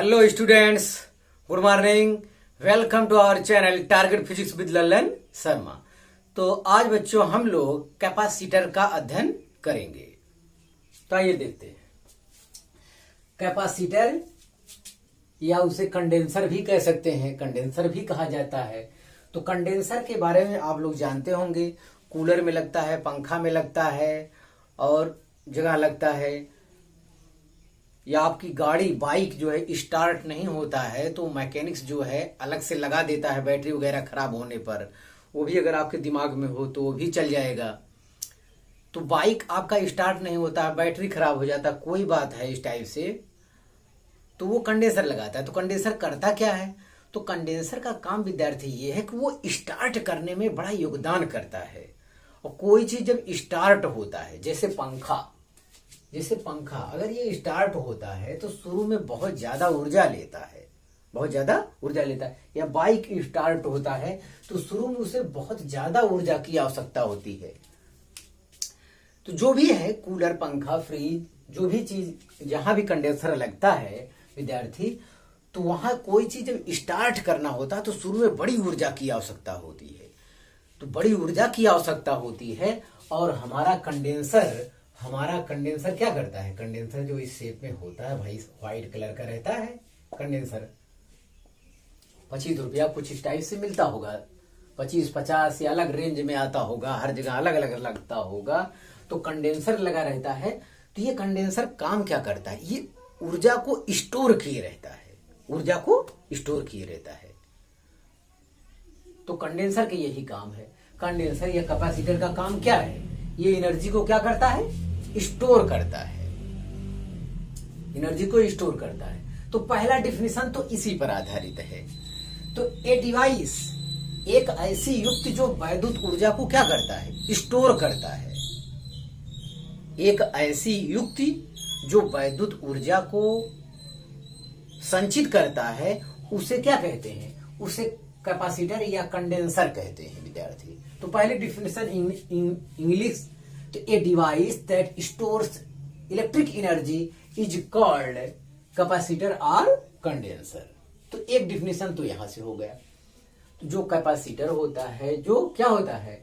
Hello students, good morning. Welcome to our channel target physics with Lallan Sharma. तो आज बच्चों हम लोग कैपेसिटर का अध्ययन करेंगे। तो आइए देखते हैं। कैपेसिटर या उसे कंडेंसर भी कह सकते हैं, कंडेंसर भी कहा जाता है। तो कंडेंसर के बारे में आप लोग जानते होंगे, कूलर में लगता है, पंखा में लगता है और जगह लगता है। या आपकी गाड़ी बाइक जो है स्टार्ट नहीं होता है तो मैकेनिक्स जो है अलग से लगा देता है बैटरी वगैरह खराब होने पर। वो भी अगर आपके दिमाग में हो तो वो भी चल जाएगा। तो बाइक आपका स्टार्ट नहीं होता, बैटरी खराब हो जाता, कोई बात है इस टाइप से, तो वो कंडेंसर लगाता है। तो कंडेंसर करता क्या है? तो कंडेंसर का काम विद्यार्थी ये है कि वो स्टार्ट करने में बड़ा योगदान करता है। और कोई चीज जब स्टार्ट होता है, जैसे पंखा अगर ये स्टार्ट होता है तो शुरू में बहुत ज्यादा ऊर्जा लेता है, या बाइक स्टार्ट होता है तो शुरू में उसे बहुत ज्यादा ऊर्जा की आवश्यकता होती है। तो जो भी है, कूलर, पंखा, फ्रिज, जो भी चीज जहां भी कंडेंसर लगता है विद्यार्थी, तो वहां कोई चीज जब स्टार्ट करना होता है तो शुरू में बड़ी ऊर्जा की आवश्यकता होती है। तो बड़ी ऊर्जा की आवश्यकता होती है और हमारा कंडेंसर क्या करता है? कंडेंसर जो इस शेप में होता है भाई, व्हाइट कलर का रहता है कंडेंसर। 25 रुपया कुछ इस टाइप से मिलता होगा, 25-50 या अलग रेंज में आता होगा, हर जगह अलग अलग लगता होगा। तो कंडेंसर लगा रहता है। तो ये कंडेंसर काम क्या करता है? ये ऊर्जा को स्टोर किए रहता है, तो कंडेंसर का यही काम है। कंडेंसर या कैपेसिटर का काम क्या है? ये एनर्जी को क्या करता है? स्टोर करता है। तो पहला डिफिनेशन तो इसी पर आधारित है। तो ए डिवाइस, एक ऐसी युक्ति जो वैद्युत ऊर्जा को क्या करता है? स्टोर करता है। एक ऐसी युक्ति जो वैद्युत ऊर्जा को संचित करता है, उसे क्या कहते हैं? उसे कैपेसिटर या कंडेंसर कहते हैं विद्यार्थी। तो पहले डिफिनेशन इंग्लिश, तो a device that stores electric energy is called capacitor और कंडेंसर। तो एक डिफिनेशन तो यहां से हो गया। तो जो कैपेसिटर होता है, जो क्या होता है?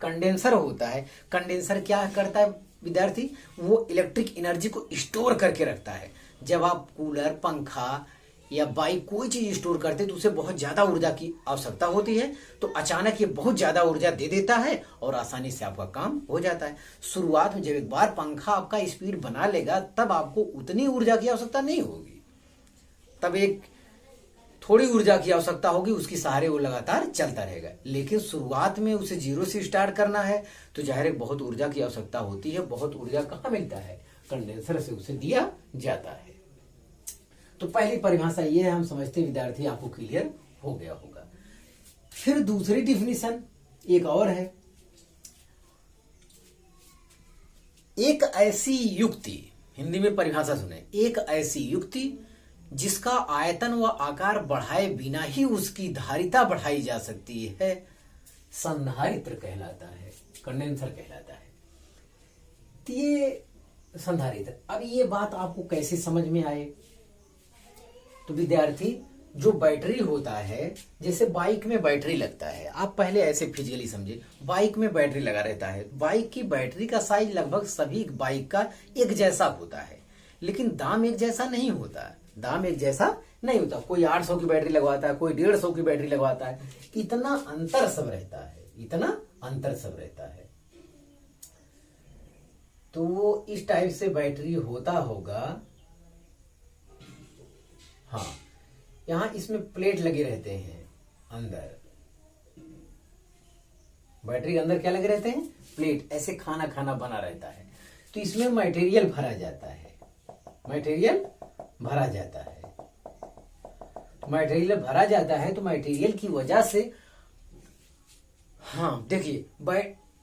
कंडेंसर होता है। कंडेंसर क्या करता है विद्यार्थी? वो इलेक्ट्रिक एनर्जी को स्टोर करके रखता है। जब आप कूलर, पंखा या बाइक कोई चीज स्टोर करते तो उसे बहुत ज्यादा ऊर्जा की आवश्यकता होती है, तो अचानक ये बहुत ज्यादा ऊर्जा दे देता है और आसानी से आपका काम हो जाता है। शुरुआत में जब एक बार पंखा आपका स्पीड बना लेगा तब आपको उतनी ऊर्जा की आवश्यकता नहीं होगी, तब एक थोड़ी ऊर्जा की आवश्यकता होगी, उसके सहारे वो लगातार चलता रहेगा। लेकिन शुरुआत में उसे जीरो से स्टार्ट करना है तो जाहिर है बहुत ऊर्जा की आवश्यकता होती है। बहुत ऊर्जा कहाँ मिलता है? कंडेंसर से उसे दिया जाता है। तो पहली परिभाषा ये है, हम समझते हैं विद्यार्थी आपको क्लियर हो गया होगा। फिर दूसरी डिफिनीशन एक और है। एक ऐसी युक्ति, हिंदी में परिभाषा सुने, एक ऐसी युक्ति जिसका आयतन व आकार बढ़ाए बिना ही उसकी धारिता बढ़ाई जा सकती है, संधारित्र कहलाता है, कंडेंसर कहलाता है। तो ये संधारित्र, अब ये बात आपको कैसे समझ में आए? तो विद्यार्थी, जो बैटरी होता है, जैसे बाइक में बैटरी लगता है, आप पहले ऐसे फिजिकली समझे, बाइक में बैटरी लगा रहता है। बाइक की बैटरी का साइज लगभग सभी बाइक का एक जैसा होता है, लेकिन दाम एक जैसा नहीं होता। कोई 800 की बैटरी लगवाता है, कोई 150 की बैटरी लगवाता है। इतना अंतर सब रहता है। तो वो इस टाइप से बैटरी होता होगा। हाँ, यहां इसमें प्लेट लगे रहते हैं अंदर, बैटरी के अंदर क्या लगे रहते हैं? प्लेट। ऐसे खाना बना रहता है। तो इसमें मटेरियल भरा जाता है। तो मटेरियल की वजह से, हाँ देखिए,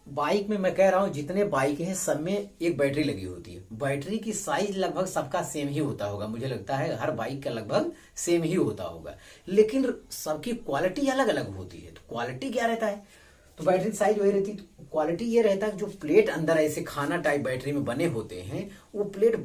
बाइक में मैं कह रहा हूं जितने बाइक हैं सब में एक बैटरी लगी होती है। बैटरी की साइज लगभग सबका सेम ही होता होगा, मुझे लगता है हर बाइक का लगभग सेम ही होता होगा, लेकिन सबकी क्वालिटी अलग अलग होती है। तो क्वालिटी क्या रहता है? तो बैटरी की साइज वही रहती है। तो क्वालिटी ये रहता है जो प्लेट अंदर ऐसे खाना टाइप बैटरी में बने होते हैं, वो प्लेट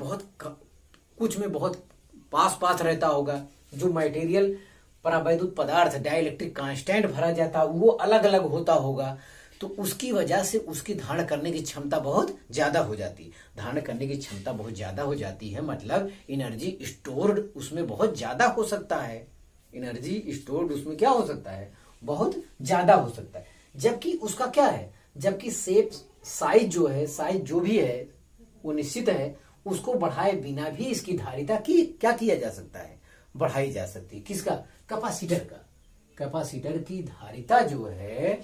कुछ में बहुत पास पास रहता होगा, जो मटेरियल परावैद्युत पदार्थ डाइलेक्ट्रिक कांस्टेंट भरा जाता वो अलग अलग होता होगा, तो उसकी वजह से उसकी धारण करने की क्षमता बहुत ज्यादा हो जाती। धारण करने की क्षमता बहुत ज्यादा हो जाती है, मतलब एनर्जी स्टोर्ड उसमें बहुत ज्यादा हो सकता है। एनर्जी स्टोर्ड उसमें क्या हो सकता है, बहुत ज्यादा हो सकता है। जबकि उसका क्या है, जबकि शेप साइज जो है, साइज जो भी है वो निश्चित है, उसको बढ़ाए बिना भी इसकी धारिता की क्या किया जा सकता है, बढ़ाई जा सकती है। किसका, कैपेसिटर का। कैपेसिटर की धारिता जो है,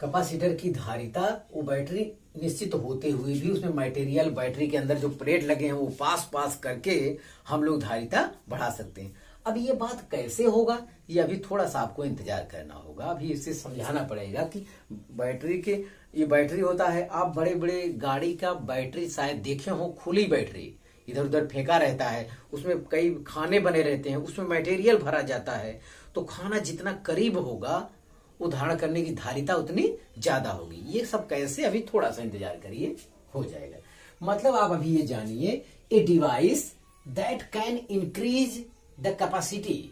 कैपेसिटर की धारिता वो बैटरी निश्चित होते हुए भी उसमें मटेरियल, बैटरी के अंदर जो प्लेट लगे हैं वो पास पास करके हम लोग धारिता बढ़ा सकते हैं। अब ये बात कैसे होगा, ये अभी थोड़ा सा आपको इंतजार करना होगा, अभी इसे समझाना पड़ेगा कि बैटरी के, ये बैटरी होता है, आप बड़े बड़े गाड़ी का बैटरी शायद देखे हो, खुली बैटरी इधर उधर फेंका रहता है, उसमें कई खाने बने रहते हैं, उसमें मटेरियल भरा जाता है, तो खाना जितना करीब होगा वो धारण करने की धारिता उतनी ज्यादा होगी। ये सब कैसे, अभी थोड़ा सा इंतजार करिए, हो जाएगा। मतलब आप अभी ये जानिए, a device that can increase the capacity,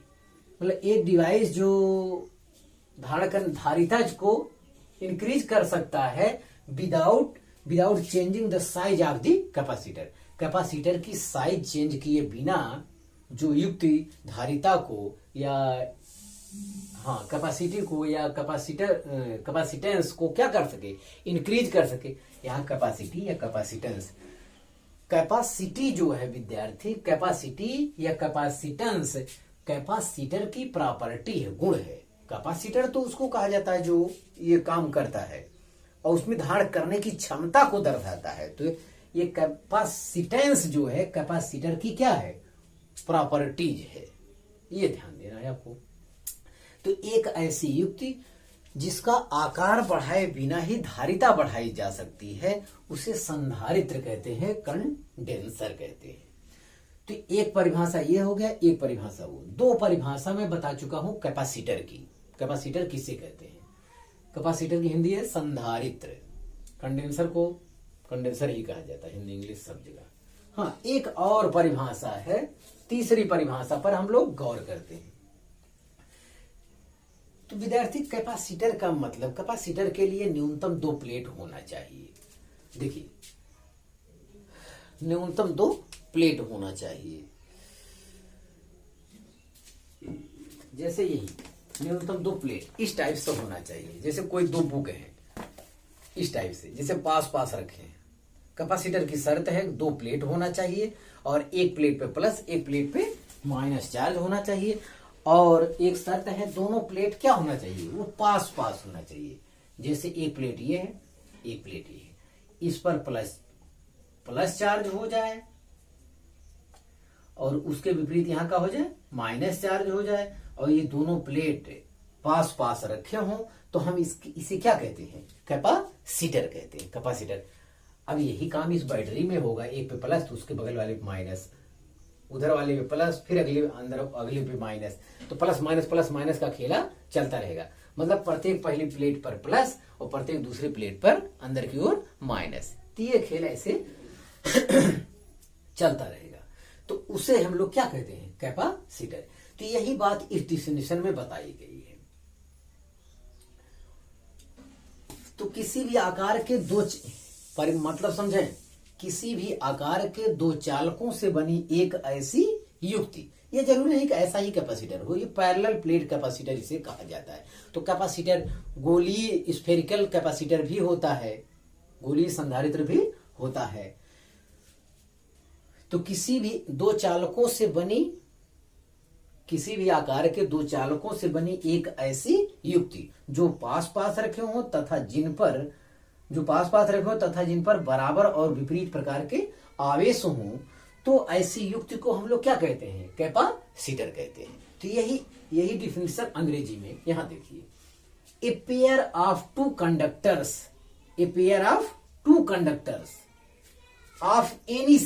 मतलब एक डिवाइस जो धारण कर धारिता को इंक्रीज कर सकता है without changing the size of the capacitor. Capacitor की साइज चेंज किए बिना जो युक्ति धारिता को या कैपेसिटी को या कैपेसिटेंस को क्या कर सके, इंक्रीज कर सके। यहाँ कैपेसिटी या कैपेसिटेंस, कैपेसिटी जो है विद्यार्थी, कैपेसिटी या कैपेसिटेंस कैपेसिटर की प्रॉपर्टी है, गुण है। कैपेसिटर तो उसको कहा जाता है जो ये काम करता है और उसमें धारण करने की क्षमता को दर्शाता है। तो ये कैपेसिटेंस जो है कैपेसिटर की क्या है, प्रॉपर्टीज है, ये ध्यान देना है आपको। तो एक ऐसी युक्ति जिसका आकार बढ़ाए बिना ही धारिता बढ़ाई जा सकती है उसे संधारित्र कहते हैं, कंडेंसर कहते हैं। तो एक परिभाषा ये हो गया, एक परिभाषा वो। दो परिभाषा मैं बता चुका हूं कैपेसिटर की। कैपेसिटर किसे कहते हैं, कैपेसिटर की हिंदी है संधारित्र, कंडेंसर को कंडेंसर ही कहा जाता है, हिंदी इंग्लिश सब जगह। हाँ, एक और परिभाषा है, तीसरी परिभाषा पर हम लोग गौर करते हैं। तो विद्यार्थी कैपेसिटर का मतलब, कैपेसिटर के लिए न्यूनतम 2 प्लेट होना चाहिए। देखिए, न्यूनतम 2 प्लेट होना चाहिए। जैसे यही न्यूनतम 2 प्लेट इस टाइप से होना चाहिए, जैसे कोई 2 बुक है इस टाइप से, जैसे पास पास रखे हैं। कैपेसिटर की शर्त है 2 प्लेट होना चाहिए और एक प्लेट पे प्लस, एक प्लेट पे माइनस चार्ज होना चाहिए। और एक शर्त है दोनों प्लेट क्या होना चाहिए, वो पास पास होना चाहिए। जैसे एक प्लेट ये है, एक प्लेट ये है, इस पर प्लस चार्ज हो जाए और उसके विपरीत यहां का हो जाए माइनस चार्ज हो जाए, और ये दोनों प्लेट पास पास रखे हों, तो हम इसे क्या कहते हैं, कैपेसिटर कहते हैं, कैपेसिटर। अब यही काम इस बैटरी में होगा, एक पे प्लस तो उसके बगल वाले पे माइनस, उधर वाले पे प्लस, फिर अगले पे माइनस, तो प्लस माइनस का खेला चलता रहेगा। मतलब प्रत्येक पहली प्लेट पर प्लस और प्रत्येक दूसरी प्लेट पर अंदर की ओर माइनस, तो ये खेल ऐसे चलता रहेगा। तो उसे हम लोग क्या कहते हैं, कैपेसिटर। तो यही बात इस डिफिनेशन में बताई गई है। तो किसी भी आकार के मतलब समझें, किसी भी आकार के 2 चालकों से बनी एक ऐसी युक्ति, ये जरूरी नहीं कि ऐसा ही कैपेसिटर हो, ये पैरेलल प्लेट कैपेसिटर इसे कहा जाता है। तो कैपेसिटर गोलीय स्फेरिकल कैपेसिटर भी होता है, गोलीय संधारित्र भी होता है। तो किसी भी 2 चालकों से बनी, किसी भी आकार के 2 चालकों से बनी एक ऐसी युक्ति जो पास पास रखे हों तथा जिन पर बराबर और विपरीत प्रकार के आवेश हों, तो ऐसी युक्ति को हम लोग क्या कहते हैं, कैपेसिटर कहते हैं। तो यही डिफिनेशन अंग्रेजी में, यहां देखिए, ए pair of two conductors of any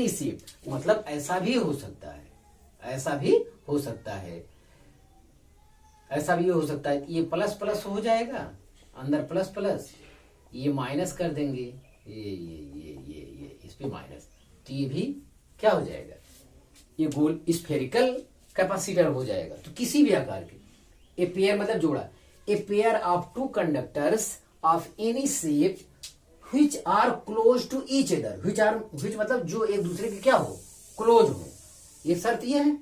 shape, मतलब ऐसा भी हो सकता है, ऐसा भी हो सकता है। ये प्लस प्लस हो जाएगा, अंदर प्लस प्लस, ये माइनस कर देंगे, ये इस पे माइनस, तो ये भी क्या हो जाएगा, ये गोल स्फेरिकल कैपेसिटर हो जाएगा। तो किसी भी आकार के, ए पेयर मतलब जोड़ा, a pair of two conductors of any shape which are close to each other, which मतलब जो एक दूसरे के क्या हो, क्लोज हो, ये शर्त ये है,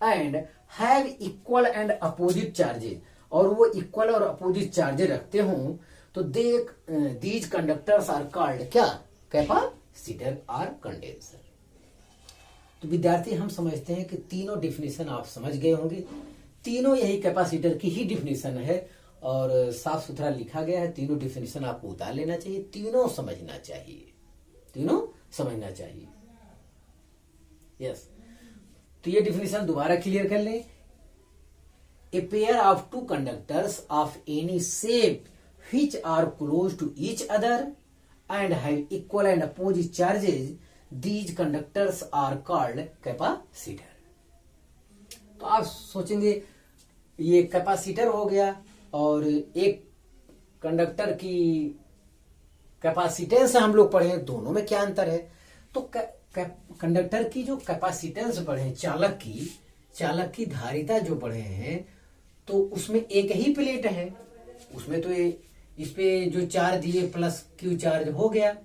and have equal and opposite charges, और वो इक्वल और अपोजिट चार्जेज रखते हों, तो दीज कंडक्टर्स आर कॉल्ड क्या, कैपेसिटर और कंडेंसर। तो विद्यार्थी हम समझते हैं कि तीनों डिफिनीशन आप समझ गए होंगे, तीनों यही कैपेसिटर की ही डिफिनीशन है और साफ सुथरा लिखा गया है। तीनों डिफिनीशन आपको उतार लेना चाहिए, तीनों समझना चाहिए, तीनों समझना चाहिए। यस, तो ये डिफिनीशन दोबारा क्लियर कर लें। ए pair of two conductors of any shape which are close to each other and have equal and opposite charges, these conductors are called capacitor। तो आप सोचेंगे ये कैपेसिटर हो गया और एक कंडक्टर की कैपेसिटेंस हम लोग पढ़े, दोनों में क्या अंतर है। तो कंडक्टर की जो कैपेसिटेंस पढ़े, चालक की धारिता जो पढ़े हैं, तो उसमें एक ही प्लेट है, उसमें तो ये इस पे जो चार्ज दिए प्लस क्यू चार्ज हो गया,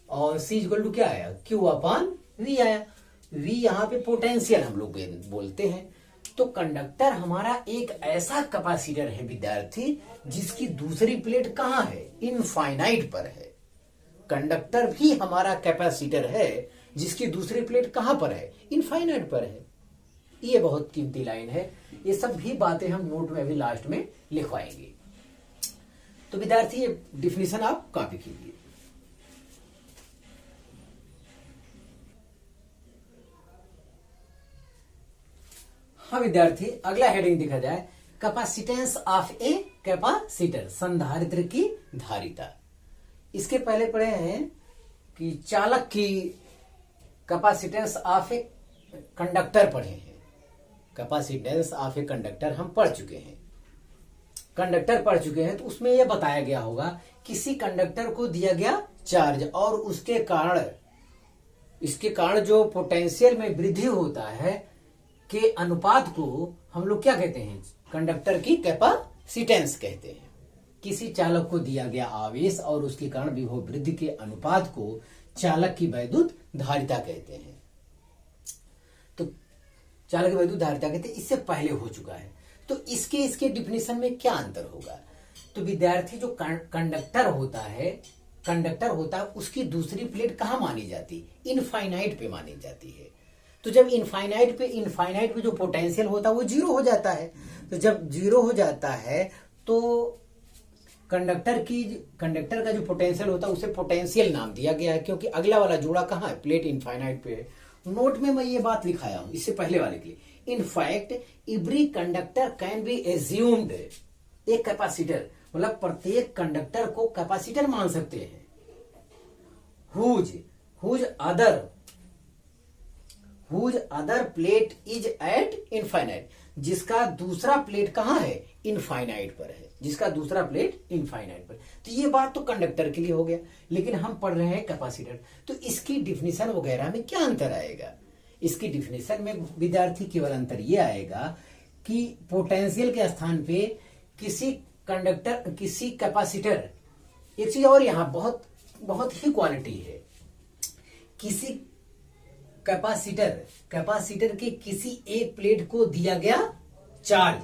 और सी इक्वल टू क्या आया, क्यू अपॉन वी आया। वी यहाँ पे पोटेंशियल हम लोग बोलते हैं। तो कंडक्टर हमारा एक ऐसा कैपेसिटर है विद्यार्थी जिसकी दूसरी प्लेट कहाँ है, इनफाइनाइट पर है। कंडक्टर भी हमारा कैपेसिटर है जिसकी दूसरी प्लेट कहाँ पर है, इनफाइनाइट पर है। ये बहुत कीमती लाइन है, ये सब भी बातें हम नोट में अभी लास्ट में लिखवाएंगे। तो विद्यार्थी ये डिफिनीशन आप कॉपी कीजिए। हाँ विद्यार्थी, अगला हेडिंग देखा जाए, कैपेसिटेंस ऑफ ए कैपेसिटर, संधारित्र की धारिता। इसके पहले पढ़े हैं कि चालक की कैपेसिटेंस ऑफ ए कंडक्टर पढ़े हैं। कैपेसिटेंस ऑफ ए कंडक्टर हम पढ़ चुके हैं, तो उसमें यह बताया गया होगा किसी कंडक्टर को दिया गया चार्ज और इसके कारण जो पोटेंशियल में वृद्धि होता है के अनुपात को हम लोग क्या कहते हैं, कंडक्टर की कैपेसिटेंस कहते हैं। किसी चालक को दिया गया आवेश और उसके कारण विभव वृद्धि के अनुपात को चालक की वैद्युत धारिता कहते हैं। तो चालक की वैद्युत धारिता कहते हैं, इससे पहले हो चुका है। तो इसके डिफिनीशन में क्या अंतर होगा। तो विद्यार्थी जो कंडक्टर होता है उसकी दूसरी प्लेट कहाँ मानी जाती है, इनफाइनाइट पे मानी जाती है। तो जब इनफाइनाइट पे जो पोटेंशियल होता है वो जीरो हो जाता है। तो जब जीरो हो जाता है तो कंडक्टर का जो पोटेंशियल होता है उसे पोटेंशियल नाम दिया गया है, क्योंकि अगला वाला जोड़ा कहाँ है, प्लेट इनफाइनाइट पे है। नोट में मैं ये बात लिखाया हूं इससे पहले वाले के लिए। In fact every conductor can be assumed एक कैपेसिटर, मतलब प्रत्येक कंडक्टर को कैपेसिटर मान सकते हैं। Whose other plate is at infinite, जिसका दूसरा प्लेट कहां है, इनफाइनाइट पर है, तो ये बात तो कंडक्टर के लिए हो गया। लेकिन हम पढ़ रहे हैं कैपेसिटर, तो इसकी डिफिनीशन वगैरह में क्या अंतर आएगा। इसकी डिफिनीशन में विद्यार्थी केवल अंतर ये आएगा कि पोटेंशियल के स्थान पे किसी कैपेसिटर, एक चीज और यहां बहुत ही क्वालिटी है, किसी कैपेसिटर के किसी एक प्लेट को दिया गया चार्ज,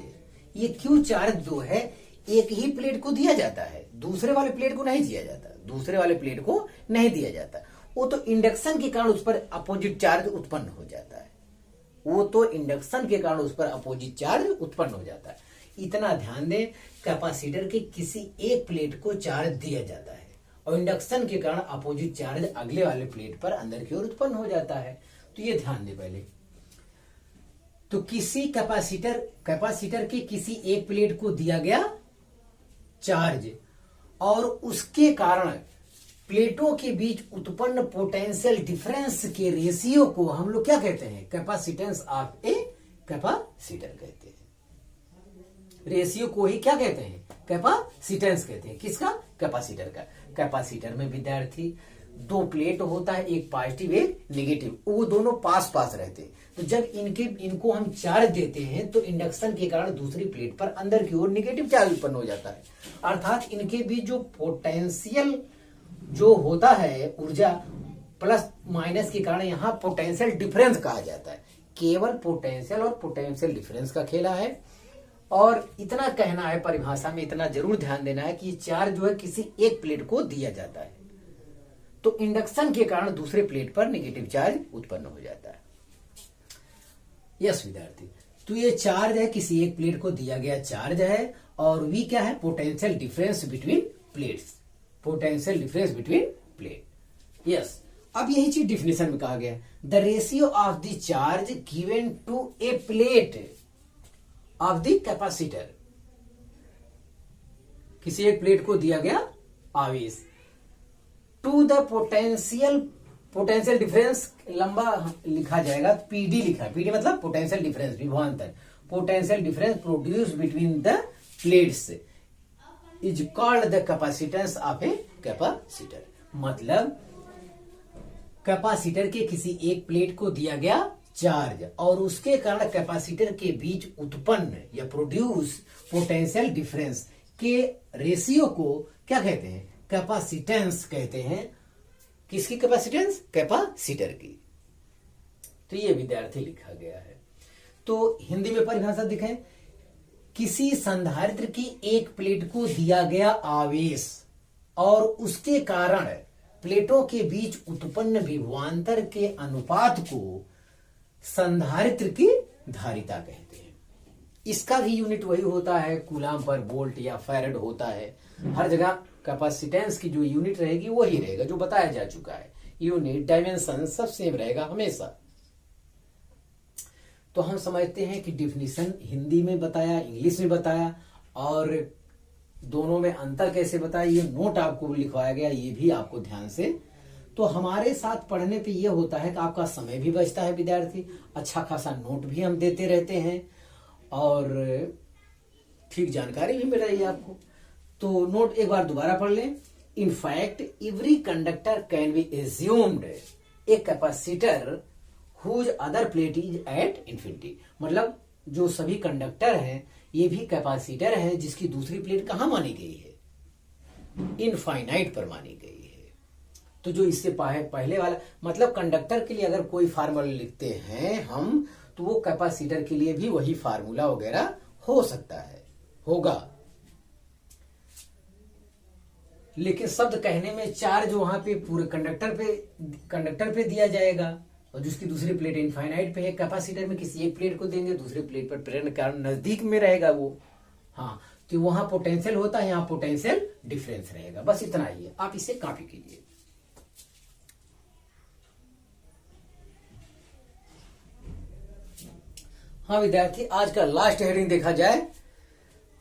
ये क्यू चार्ज जो है एक ही प्लेट को दिया जाता है, दूसरे वाले प्लेट को नहीं दिया जाता, वो तो इंडक्शन के कारण उस पर अपोजिट चार्ज उत्पन्न हो जाता है। इतना ध्यान दें, कैपेसिटर के किसी एक प्लेट को चार्ज दिया जाता है और इंडक्शन के कारण अपोजिट चार्ज अगले वाले प्लेट पर अंदर की ओर उत्पन्न हो जाता है। तो ये ध्यान दें पहले। तो किसी कैपेसिटर के किसी एक प्लेट को दिया गया चार्ज और उसके कारण प्लेटों के बीच उत्पन्न पोटेंशियल डिफरेंस के रेशियो को हम लोग क्या कहते हैं, कैपेसिटेंस ऑफ ए कैपेसिटर कहते हैं। रेशियो को ही क्या कहते हैं, कैपेसिटेंस कहते हैं। किसका, कैपेसिटर का। कैपेसिटर में विद्यार्थी दो प्लेट होता है, एक पॉजिटिव एक नेगेटिव, वो दोनों पास पास रहते हैं। तो जब इनको हम चार्ज देते हैं तो इंडक्शन के कारण दूसरी प्लेट पर अंदर की ओर नेगेटिव चार्ज उत्पन्न हो जाता है। अर्थात इनके बीच जो पोटेंशियल जो होता है ऊर्जा प्लस माइनस के कारण यहाँ पोटेंशियल डिफरेंस कहा जाता है। केवल पोटेंशियल और पोटेंशियल डिफरेंस का खेला है। और इतना कहना है परिभाषा में, इतना जरूर ध्यान देना है कि चार्ज जो है किसी एक प्लेट को दिया जाता है तो इंडक्शन के कारण दूसरे प्लेट पर नेगेटिव चार्ज उत्पन्न हो जाता है। यस विद्यार्थी, तो ये चार्ज है, किसी एक प्लेट को दिया गया चार्ज है, और वी क्या है, potential difference between plates, potential difference between plate. Yes, अब यही चीज डिफिनेशन में कहा गया, the ratio of the charge given to a plate of the capacitor, किसी एक प्लेट को दिया गया आवेश, टू द पोटेंशियल डिफरेंस, लंबा लिखा जाएगा, पीडी लिखा है, पीडी मतलब पोटेंशियल डिफरेंस, विभवांतर, potential difference produce between the plates is called the capacitance of a capacitor. मतलब कैपेसिटर के किसी एक प्लेट को दिया गया चार्ज और उसके कारण कैपेसिटर के बीच उत्पन्न या प्रोड्यूस पोटेंशियल डिफरेंस के रेशियो को क्या कहते हैं, कैपेसिटेंस कहते हैं। किसकी कैपेसिटेंस, कैपेसिटर की। तो ये विद्यार्थी लिखा गया है। तो हिंदी में परिभाषा दिखाएं, किसी संधारित्र की एक प्लेट को दिया गया आवेश और उसके कारण प्लेटों के बीच उत्पन्न विभवांतर के अनुपात को संधारित्र की धारिता कहते हैं। इसका भी यूनिट वही होता है, कूलाम पर वोल्ट या फैराड होता है। हर जगह कैपेसिटेंस की जो यूनिट रहेगी वही रहेगा जो बताया जा चुका है। यूनिट, डायमेंशन सब सेम रहेगा हमेशा। तो हम समझते हैं कि डिफिनीशन हिंदी में बताया, इंग्लिश में बताया, और दोनों में अंतर कैसे बताया, ये नोट आपको लिखवाया गया, ये भी आपको ध्यान से। तो हमारे साथ पढ़ने पे ये होता है कि आपका समय भी बचता है विद्यार्थी, अच्छा खासा नोट भी हम देते रहते हैं और ठीक जानकारी भी मिल रही है आपको। तो नोट एक बार दोबारा पढ़ लें। In fact every conductor can be assumed a capacitor whose other plate is at infinity. मतलब जो सभी कंडक्टर हैं ये भी कैपेसिटर है जिसकी दूसरी प्लेट कहां मानी गई है, इनफाइनाइट पर मानी गई है। तो जो इससे पहले वाला, मतलब कंडक्टर के लिए अगर कोई फार्मूला लिखते हैं हम, तो वो कैपेसिटर के लिए भी वही फार्मूला वगैरह हो सकता है, होगा। लेकिन शब्द कहने में चार्ज वहां पे पूरे कंडक्टर पे दिया जाएगा और जिसकी दूसरी प्लेट इनफाइनाइट पे है। कैपेसिटर में किसी एक प्लेट को देंगे, दूसरी प्लेट पर प्रेरण के कारण नजदीक में रहेगा वो। हाँ, तो वहां पोटेंशियल होता है, यहाँ पोटेंशियल डिफरेंस रहेगा। बस इतना ही है, आप इसे कॉपी कीजिए। हाँ विद्यार्थी, आज का लास्ट हेडिंग देखा जाए,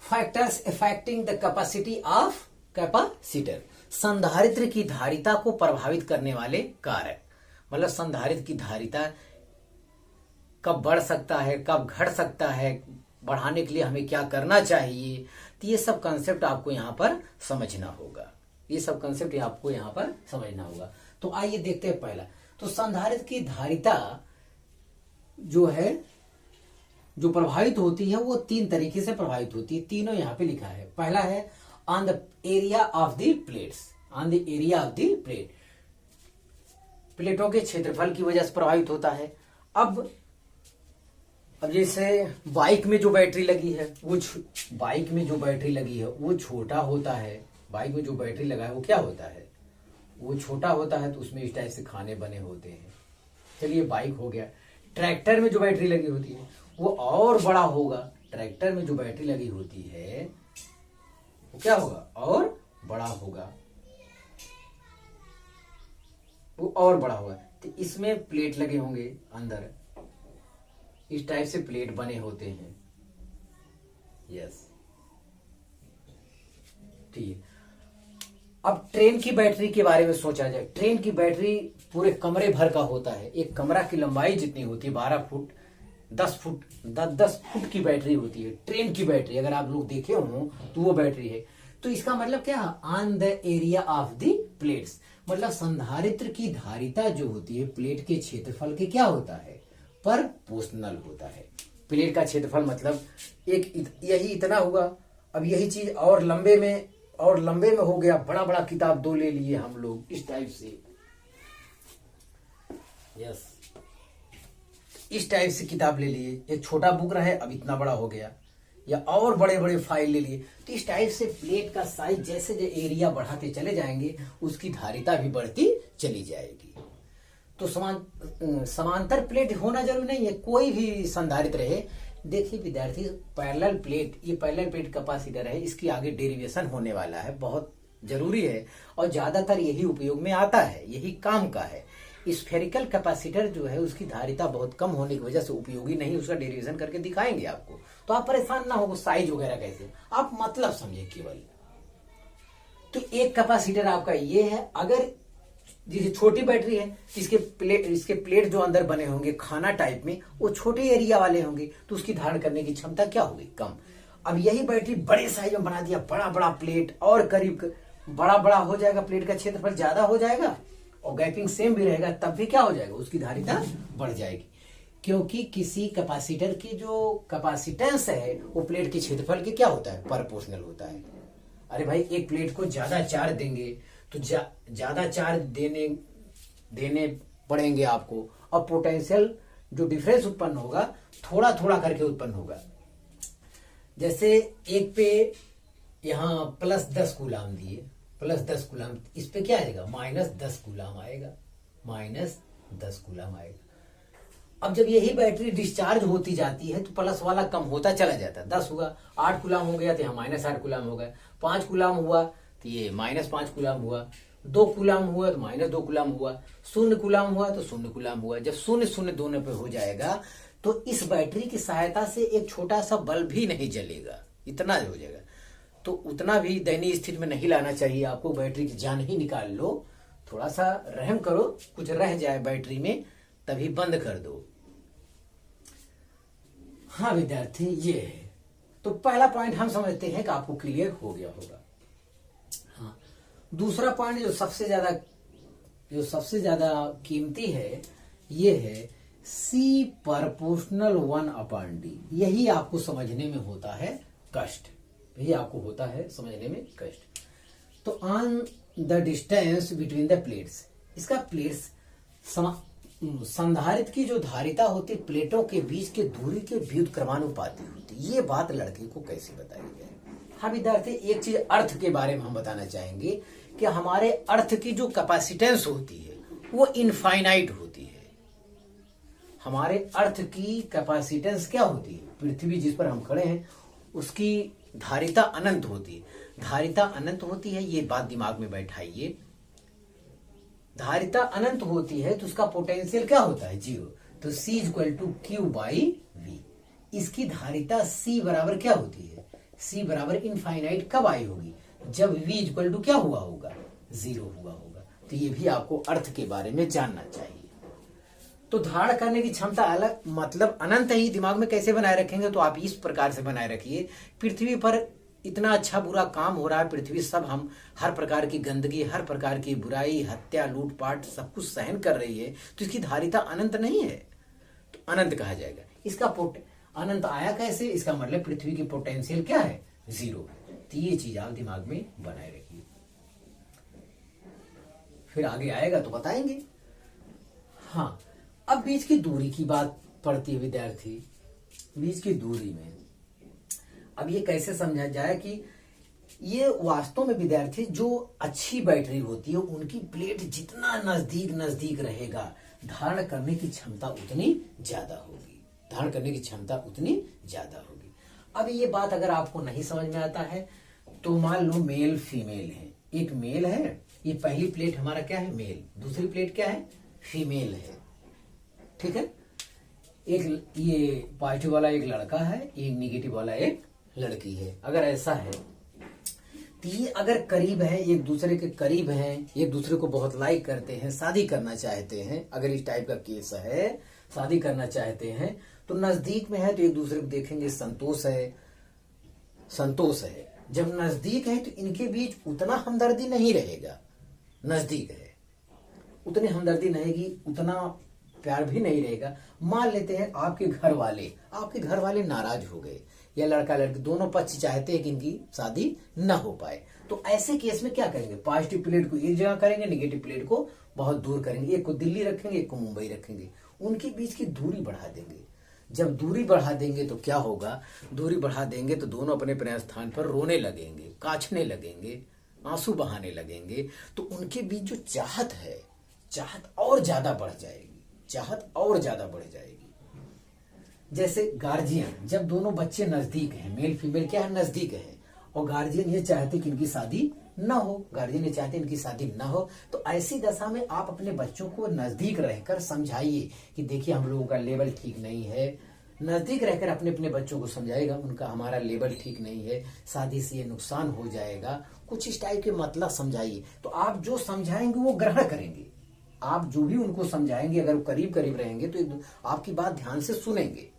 factors affecting the capacity of capacitor. संधारित्र की धारिता को प्रभावित करने वाले कारक, मतलब संधारित्र की धारिता कब बढ़ सकता है, कब घट सकता है, बढ़ाने के लिए हमें क्या करना चाहिए, तो ये सब कंसेप्ट आपको यहाँ पर समझना होगा। ये सब कंसेप्ट आपको यहाँ पर समझना होगा। तो आइए देखते हैं पहला। तो संधारित्र की धारिता जो है, जो प्रभावित होती है, वो तीन तरीके से प्रभावित होती है। तीनों यहाँ पे लिखा है। पहला है on the area of the plates, on the area of the plate, प्लेटों के क्षेत्रफल की वजह से प्रभावित होता है। अब जैसे बाइक में जो बैटरी लगी है, बाइक में जो बैटरी लगी है वो छोटा होता है। बाइक में जो बैटरी लगा है वो क्या होता है, वो छोटा होता है, तो उसमें इस टाइप से खाने बने होते हैं। चलिए बाइक हो गया। ट्रैक्टर में जो बैटरी लगी होती है वो और बड़ा होगा। ट्रैक्टर में जो बैटरी लगी होती है वो क्या होगा, और बड़ा होगा, वो और बड़ा होगा। तो इसमें प्लेट लगे होंगे अंदर, इस टाइप से प्लेट बने होते हैं। यस, ठीक है। अब ट्रेन की बैटरी के बारे में सोचा जाए। ट्रेन की बैटरी पूरे कमरे भर का होता है। एक कमरा की लंबाई जितनी होती है 12 फुट, 10 फुट की बैटरी होती है ट्रेन की बैटरी। अगर आप लोग देखे हो तो वो बैटरी है। तो इसका मतलब क्या, on the area of the plates, मतलब संधारित्र की धारिता जो होती है प्लेट के क्षेत्रफल के क्या होता है, परपोर्शनल होता है। प्लेट का क्षेत्रफल मतलब यही इतना हुआ। अब यही चीज और लंबे में हो गया। बड़ा बड़ा किताब 2 ले लिए हम लोग इस टाइप से, यस, इस टाइप से किताब ले लिए। एक छोटा बुक रहे, अब इतना बड़ा हो गया, या और बड़े बड़े फाइल ले लिए। तो इस टाइप से प्लेट का साइज जैसे एरिया बढ़ाते चले जाएंगे उसकी धारिता भी बढ़ती चली जाएगी। तो समांतर प्लेट होना जरूरी नहीं है, कोई भी संधारित्र रहे। देखिए विद्यार्थी, पैरेलल प्लेट, ये पैरेलल प्लेट कैपेसिटर है, इसकी आगे डेरिवेशन होने वाला है, बहुत जरूरी है और ज्यादातर यही उपयोग में आता है, यही काम का है। स्फेरिकल कैपेसिटर जो है उसकी धारिता बहुत कम होने की वजह से उपयोगी नहीं, उसका डेरिवेशन करके दिखाएंगे आपको, तो आप परेशान ना हो साइज वगैरह कैसे, आप मतलब समझे केवल। तो एक कैपेसिटर आपका ये है। अगर जैसे छोटी बैटरी है, इसके प्लेट जो अंदर बने होंगे खाना टाइप में, वो छोटे एरिया वाले होंगे, तो उसकी धारण करने की क्षमता क्या होगी, कम। अब यही बैटरी बड़े साइज में बना दिया, बड़ा बड़ा प्लेट, और करीब बड़ा बड़ा हो जाएगा, प्लेट का क्षेत्रफल ज्यादा हो जाएगा और गैपिंग सेम भी रहेगा, तब भी क्या हो जाएगा, उसकी धारिता बढ़ जाएगी। क्योंकि किसी कैपेसिटर की जो कैपेसिटेंस है वो प्लेट के क्षेत्रफल के क्या होता है, प्रोपोर्शनल होता है। अरे भाई, एक प्लेट को ज्यादा चार्ज देंगे तो ज्यादा चार्ज देने पड़ेंगे आपको, और पोटेंशियल जो डिफरेंस उत्पन्न होगा थोड़ा थोड़ा करके उत्पन्न होगा। जैसे एक पे यहाँ +10 कूलाम दिए, +10 कूलाम, इस पे क्या आएगा, -10 कूलाम आएगा, -10 कूलाम आएगा। अब जब यही बैटरी डिस्चार्ज होती जाती है तो प्लस वाला कम होता चला जाता है। 10 हुआ, 8 कूलाम हो गया तो यहाँ -8 कूलाम हो गया, 5 कूलाम हुआ तो ये -5 कूलाम हुआ, 2 कूलाम हुआ तो -2 कूलाम हुआ, 0 कूलाम हुआ तो 0 कूलाम हुआ। जब 0 दोनों पे हो जाएगा तो इस बैटरी की सहायता से एक छोटा सा बल्ब भी नहीं जलेगा, इतना हो जाएगा। तो उतना भी दयनीय स्थिति में नहीं लाना चाहिए आपको, बैटरी की जान ही निकाल लो, थोड़ा सा रहम करो, कुछ रह जाए बैटरी में तभी बंद कर दो। हाँ विद्यार्थी, ये है। तो पहला पॉइंट हम समझते हैं कि आपको क्लियर हो गया होगा। हाँ, दूसरा पॉइंट जो सबसे ज्यादा कीमती है, ये है C प्रोपोर्शनल 1/D। यही आपको समझने में होता है कष्ट, यही आपको होता है समझने में कष्ट। तो on the distance between the plates, इसका प्लेट्स संधारित्र की जो धारिता होती है प्लेटों के बीच के दूरी के व्युत्क्रमानुपाती होती है। ये बात लड़के को कैसे बताई जाए। हाँ विद्यार्थी, एक चीज अर्थ के बारे में हम बताना चाहेंगे कि हमारे अर्थ की जो कैपेसिटेंस होती है वो इनफाइनाइट होती है। हमारे अर्थ की कैपेसिटेंस क्या होती है, पृथ्वी जिस पर हम खड़े हैं उसकी धारिता अनंत होती है। धारिता अनंत होती है, ये बात दिमाग में बैठाइए। धारिता अनंत होती है तो उसका पोटेंशियल क्या होता है, 0। तो C = Q/V। इसकी धारिता C बराबर क्या होती है, C बराबर इनफाइनाइट कब आई होगी, जब V = क्या हुआ होगा, 0 हुआ होगा। तो ये भी आपको अर्थ के बारे में जानना चाहिए। तो धारण करने की क्षमता अलग, मतलब अनंत ही दिमाग में कैसे बनाए रखेंगे, तो आप इस प्रकार से बनाए रखिए। पृथ्वी पर इतना अच्छा बुरा काम हो रहा है, पृथ्वी सब हम हर प्रकार की गंदगी, हर प्रकार की बुराई, हत्या, लूटपाट सब कुछ सहन कर रही है, तो इसकी धारिता अनंत नहीं है, तो अनंत कहा जाएगा। इसका अनंत आया कैसे, इसका मतलब पृथ्वी की पोटेंशियल क्या है, 0। तो ये चीज आप दिमाग में बनाए रखिए, फिर आगे आएगा तो बताएंगे। हाँ, अब बीच की दूरी की बात पड़ती है विद्यार्थी। बीच की दूरी में अब ये कैसे समझा जाए कि ये वास्तव में विद्यार्थी जो अच्छी बैटरी होती है उनकी प्लेट जितना नजदीक रहेगा धारण करने की क्षमता उतनी ज्यादा होगी, धारण करने की क्षमता उतनी ज्यादा होगी। अब ये बात अगर आपको नहीं समझ में आता है तो मान लो मेल फीमेल है, एक मेल है, ये पहली प्लेट हमारा क्या है, मेल, दूसरी प्लेट क्या है, फीमेल है, ठीक है। एक ये पॉजिटिव वाला एक लड़का है, एक निगेटिव वाला एक लड़की है। अगर ऐसा है तो ये अगर करीब है, एक दूसरे के करीब हैं, एक दूसरे को बहुत लाइक करते हैं, शादी करना चाहते हैं, अगर इस टाइप का केस है, शादी करना चाहते हैं, तो नजदीक में है तो एक दूसरे को देखेंगे, संतोष है। जब नजदीक है तो इनके बीच उतना हमदर्दी नहीं रहेगा, नजदीक है उतनी हमदर्दी नहीं रहेगी, उतना प्यार भी नहीं रहेगा। मान लेते हैं आपके घर वाले नाराज हो गए, या लड़का लड़की दोनों पक्ष चाहते हैं कि इनकी शादी न हो पाए, तो ऐसे केस में क्या करेंगे? पॉजिटिव प्लेट को एक जगह करेंगे, नेगेटिव प्लेट को बहुत दूर करेंगे। एक को दिल्ली रखेंगे, एक को मुंबई रखेंगे, उनके बीच की दूरी बढ़ा देंगे। जब दूरी बढ़ा देंगे तो क्या होगा? दूरी बढ़ा देंगे तो दोनों अपने अपने स्थान पर रोने लगेंगे, काछने लगेंगे, आंसू बहाने लगेंगे। तो उनके बीच जो चाहत है, चाहत और ज्यादा बढ़ जाएगी, चाहत और ज्यादा बढ़ जाएगी। जैसे गार्जियन, जब दोनों बच्चे नजदीक हैं, मेल फीमेल क्या है, नजदीक है, और गार्जियन ये चाहते कि इनकी शादी ना हो, गार्जियन ये चाहते इनकी शादी ना हो, तो ऐसी दशा में आप अपने बच्चों को नजदीक रहकर समझाइए कि देखिए हम लोगों का लेवल ठीक नहीं है। नजदीक रहकर अपने अपने बच्चों को समझाएगा उनका हमारा लेवल ठीक नहीं है, शादी से ये नुकसान हो जाएगा, कुछ इस टाइप के मतलब समझाइए। तो आप जो समझाएंगे वो ग्रहण करेंगे। आप जो भी उनको समझाएंगे, अगर वो करीब करीब रहेंगे तो आपकी बात ध्यान से सुनेंगे।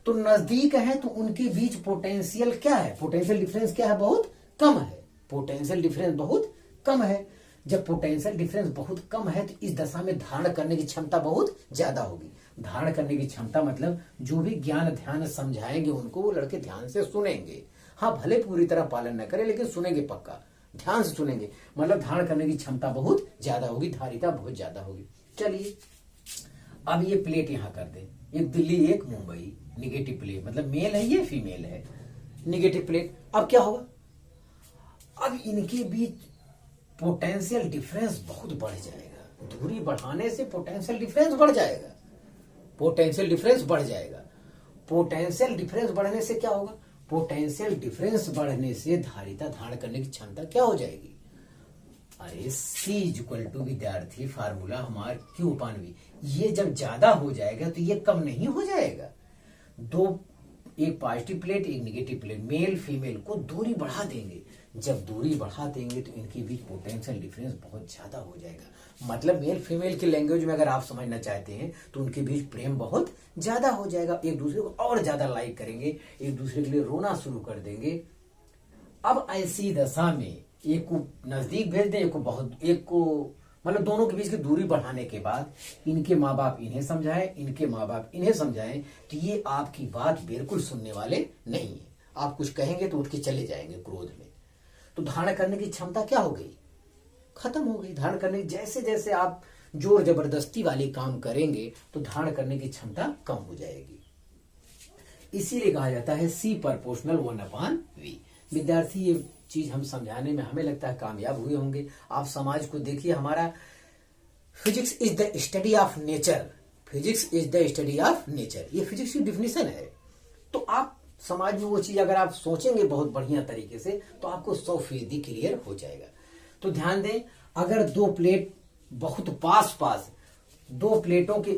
तो नजदीक है तो उनके बीच पोटेंशियल क्या है, पोटेंशियल डिफरेंस क्या है, बहुत कम है। पोटेंशियल डिफरेंस बहुत कम है। जब पोटेंशियल डिफरेंस बहुत कम है तो इस दशा में धारण करने की क्षमता बहुत ज्यादा होगी। धारण करने की क्षमता मतलब जो भी ज्ञान ध्यान समझाएंगे उनको, वो लड़के ध्यान से सुनेंगे। हाँ, भले पूरी तरह पालन न करें लेकिन सुनेंगे, पक्का ध्यान से सुनेंगे, मतलब धारण करने की क्षमता बहुत ज्यादा होगी, धारिता बहुत ज्यादा होगी। चलिए अब ये प्लेट यहां कर दें, एक दिल्ली एक मुंबई, निगेटिव प्लेट, मतलब मेल है ये फीमेल है, निगेटिव प्लेट। अब क्या होगा? अब इनके बीच पोटेंशियल डिफरेंस बहुत बढ़ जाएगा। दूरी बढ़ाने से पोटेंशियल डिफरेंस बढ़ जाएगा, पोटेंशियल डिफरेंस बढ़ जाएगा। पोटेंशियल डिफरेंस बढ़ने से क्या होगा? पोटेंशियल डिफरेंस बढ़ने से धारिता धारण करने की क्षमता क्या हो जाएगी? अरे C इक्वल टू विद्यार्थी फार्मूला हमारा Q अपान V, ये जब ज्यादा हो जाएगा तो ये कम नहीं हो जाएगा। दो, एक पॉजिटिव प्लेट एक नेगेटिव प्लेट, मेल फीमेल को दूरी बढ़ा देंगे। जब दूरी बढ़ा देंगे तो इनके बीच पोटेंशियल डिफरेंस बहुत ज्यादा हो जाएगा। मतलब मेल फीमेल की लैंग्वेज में अगर आप समझना चाहते हैं तो उनके बीच प्रेम बहुत ज्यादा हो जाएगा, एक दूसरे को और ज्यादा लाइक करेंगे, एक दूसरे के लिए रोना शुरू कर देंगे। अब ऐसी दशा में एक को नजदीक भेज दें, एक को मतलब दोनों के बीच की दूरी बढ़ाने के बाद इनके माँ बाप इन्हें समझाएं, इनके माँ बाप इन्हें समझाएं, तो ये आपकी बात बिल्कुल सुनने वाले नहीं है। आप कुछ कहेंगे तो उठ के चले जाएंगे क्रोध में। तो धारण करने की क्षमता क्या हो गई? खत्म हो गई। धारण करने, जैसे जैसे आप जोर जबरदस्ती वाली काम करेंगे तो धारण करने की क्षमता कम हो जाएगी। इसीलिए कहा जाता है C प्रोपोर्शनल 1/V। विद्यार्थी ये चीज हम समझाने में हमें लगता है कामयाब हुए होंगे। आप समाज को देखिए, हमारा physics is the study of nature, physics is the study of nature, ये फिजिक्स की डिफिनेशन है। तो आप समाज में वो चीज अगर आप सोचेंगे बहुत बढ़िया तरीके से तो आपको 100% क्लियर हो जाएगा। तो ध्यान दें, अगर दो प्लेट बहुत पास पास, दो प्लेटों के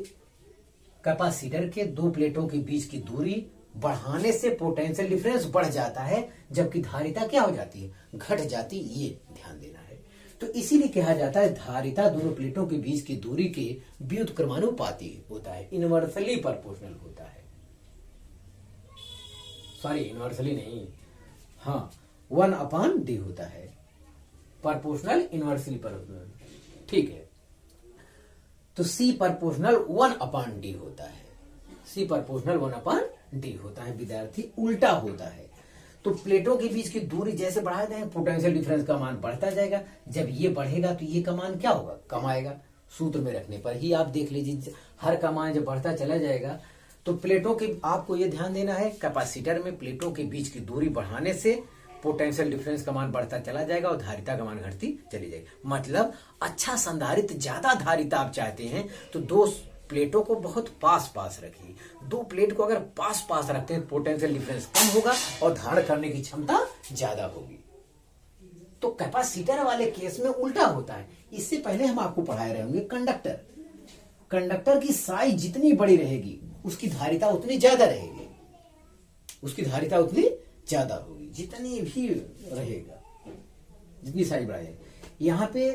कैपेसिटर के दो प्लेटों के बीच की दूरी बढ़ाने से पोटेंशियल डिफरेंस बढ़ जाता है, जबकि धारिता क्या हो जाती है? घट जाती। ये ध्यान देना है। तो इसीलिए कहा जाता है धारिता दोनों प्लेटों के बीच की दूरी के व्युत्क्रमानुपाती होता है, इनवर्सली प्रोपोर्शनल होता है। सॉरी, इनवर्सली नहीं, हाँ 1/D होता है, प्रोपोर्शनल इनवर्सली प्रोपोर्शनल, ठीक है। तो C प्रोपोर्शनल 1/D होता है, C प्रोपोर्शनल 1/D होता है। विद्यार्थी उल्टा होता है। तो प्लेटों के बीच की दूरी जैसे बढ़ा दें पोटेंशियल डिफरेंस का मान बढ़ता जाएगा। जब ये बढ़ेगा तो ये का मान क्या होगा? कम आएगा। सूत्र में रखने पर ही आप देख लीजिए, हर का मान जब बढ़ता चला जाएगा तो प्लेटों के, आपको ये ध्यान देना है, कैपेसिटर में प्लेटों के बीच की दूरी बढ़ाने से पोटेंशियल डिफरेंस का मान बढ़ता चला जाएगा और धारिता का मान घटती चली जाएगी। मतलब अच्छा संधारित, ज्यादा धारिता आप चाहते हैं तो दो प्लेटों को बहुत पास पास रखिए। दो प्लेट को अगर पास पास रखते हैं पोटेंशियल डिफरेंस कम होगा और धारण करने की क्षमता ज्यादा होगी। तो कैपेसिटर वाले केस में उल्टा होता है। इससे पहले हम आपको पढ़ाए रहे होंगे कंडक्टर, कंडक्टर की साइज जितनी बड़ी रहेगी उसकी धारिता उतनी ज्यादा रहेगी, उसकी धारिता उतनी ज्यादा होगी जितनी भी रहेगा, जितनी साइज बढ़ाएगी। यहाँ पे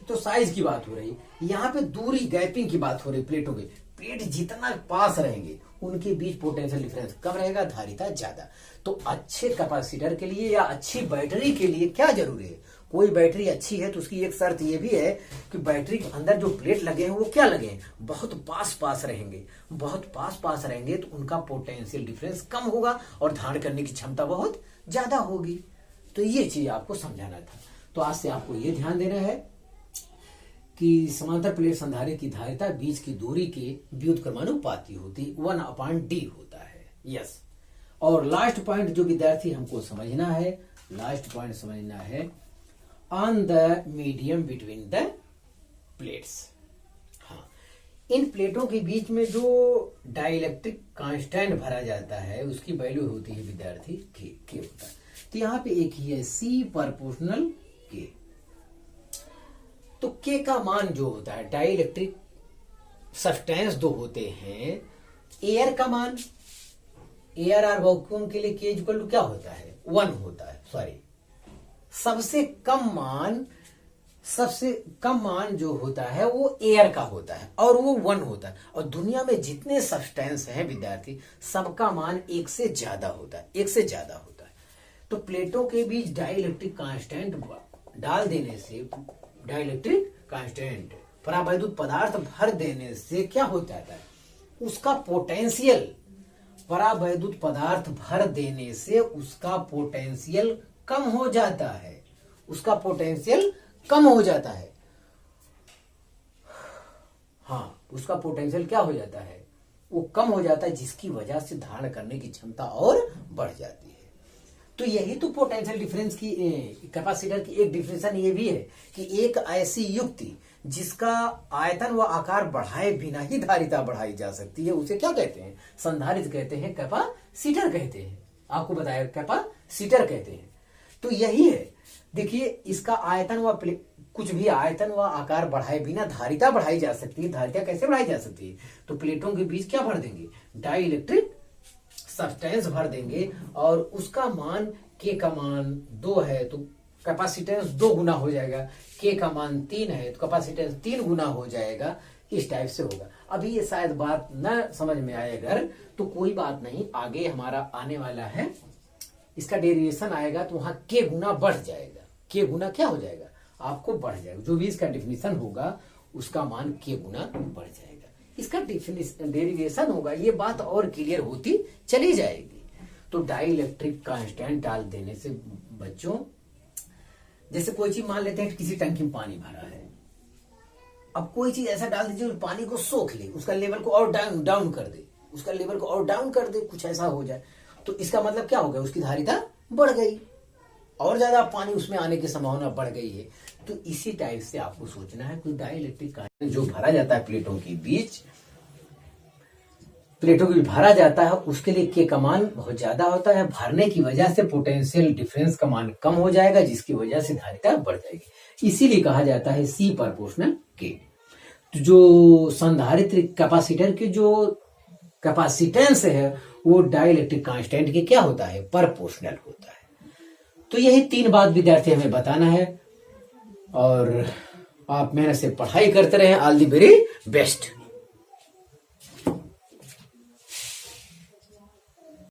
तो साइज की बात हो रही, यहाँ पे दूरी गैपिंग की बात हो रही। प्लेटों के प्लेट जितना पास रहेंगे उनके बीच पोटेंशियल डिफरेंस कम रहेगा, धारिता ज्यादा। तो अच्छे कैपेसिटर के लिए या अच्छी बैटरी के लिए क्या जरूरी है? कोई बैटरी अच्छी है तो उसकी एक शर्त ये भी है कि बैटरी के अंदर जो प्लेट लगे हैं वो क्या लगे हैं, बहुत पास पास रहेंगे। बहुत पास पास रहेंगे तो उनका पोटेंशियल डिफरेंस कम होगा और धारण करने की क्षमता बहुत ज्यादा होगी। तो ये चीज आपको समझाना था। तो आज से आपको ये ध्यान देना है कि समांतर प्लेट संधारित्र की धारिता बीच की दूरी के व्युत्क्रमानुपाती होती, 1/d होता है। यस। और लास्ट पॉइंट जो विद्यार्थी हमको समझना है, लास्ट पॉइंट समझना है, on the medium between the plates. हाँ, इन प्लेटों के बीच में जो डाइलेक्ट्रिक कांस्टेंट भरा जाता है उसकी वैल्यू होती है विद्यार्थी के होता है। तो यहाँ पे एक ही है C प्रोपोर्शनल K। तो K का मान जो होता है, डाइलेक्ट्रिक सब्सटेंस दो होते हैं, एयर का मान, एयर और वैक्यूम के लिए K इक्वल टू क्या होता है, 1 होता है। सॉरी, सबसे कम मान जो होता है वो एयर का होता है और वो 1 होता है। और दुनिया में जितने सब्सटेंस हैं विद्यार्थी, सबका मान 1 से ज्यादा होता है, 1 से ज्यादा होता है। तो प्लेटों के बीच डाइलेक्ट्रिक कांस्टेंट डाल देने से, डाइलेक्ट्रिक कांस्टेंट परावैद्युत पदार्थ भर देने से क्या हो जाता है, उसका पोटेंशियल, परावैद्युत पदार्थ भर देने से उसका पोटेंशियल कम हो जाता है, उसका पोटेंशियल कम हो जाता है। हाँ, उसका पोटेंशियल क्या हो जाता है, वो कम हो जाता है, जिसकी वजह से धारण करने की क्षमता और बढ़ जाती है। तो यही तो पोटेंशियल डिफरेंस की, कैपेसिटर की एक डिफिनेशन ये भी है कि एक ऐसी युक्ति जिसका आयतन व आकार बढ़ाए बिना ही धारिता बढ़ाई जा सकती है, उसे क्या कहते हैं, संधारित्र कहते हैं, कैपेसिटर कहते हैं। आपको बताया कैपेसिटर कहते हैं। तो यही है, देखिए इसका आयतन व कुछ भी आयतन व आकार बढ़ाए बिना धारिता बढ़ाई जा सकती है। धारिता कैसे बढ़ाई जा सकती है, तो प्लेटों के बीच क्या भर देंगे, डाइलेक्ट्रिक सब्सटेंस भर देंगे और उसका मान, K का मान 2 है तो कैपेसिटेंस 2 गुना हो जाएगा, K का मान 3 है तो कैपेसिटेंस 3 गुना हो जाएगा। इस टाइप से होगा। अभी ये शायद बात न समझ में आए अगर, तो कोई बात नहीं, आगे हमारा आने वाला है, इसका डेरिवेशन आएगा तो वहां K गुना बढ़ जाएगा। K गुना क्या हो जाएगा, आपको बढ़ जाएगा। जो भी इसका डिफिनेशन होगा उसका मान K गुना बढ़ जाएगा। इसका डेरिवेशन होगा, ये बात और क्लियर होती चली जाएगी। तो डाइलेक्ट्रिक कांस्टेंट डाल देने से बच्चों, जैसे कोई चीज मान लेते हैं किसी टंकी में पानी भरा है, अब कोई चीज ऐसा डाल दीजिए पानी को सोख ले, उसका लेवल को और डाउन कर दे, उसका लेवल को और डाउन कर दे, कुछ ऐसा हो जाए, तो इसका मतलब क्या हो गया, उसकी धारिता बढ़ गई, और ज्यादा पानी उसमें आने की संभावना बढ़ गई है। तो इसी टाइप से आपको सोचना है कि डाइलेक्ट्रिक कांस्टेंट जो भरा जाता है प्लेटों के बीच, प्लेटों के बीच भरा जाता है, उसके लिए K का मान बहुत ज्यादा होता है। भरने की वजह से पोटेंशियल डिफरेंस का मान कम हो जाएगा, जिसकी वजह से धारिता बढ़ जाएगी। इसीलिए कहा जाता है C प्रोपोर्शनल K। तो जो संधारित्र कैपेसिटर की जो कैपेसिटेंस है वो डाइलेक्ट्रिक कांस्टेंट के क्या होता है, प्रोपोर्शनल होता है। तो यही 3 बात विद्यार्थी हमें बताना है और आप मेहनत से पढ़ाई करते रहें। All the very best.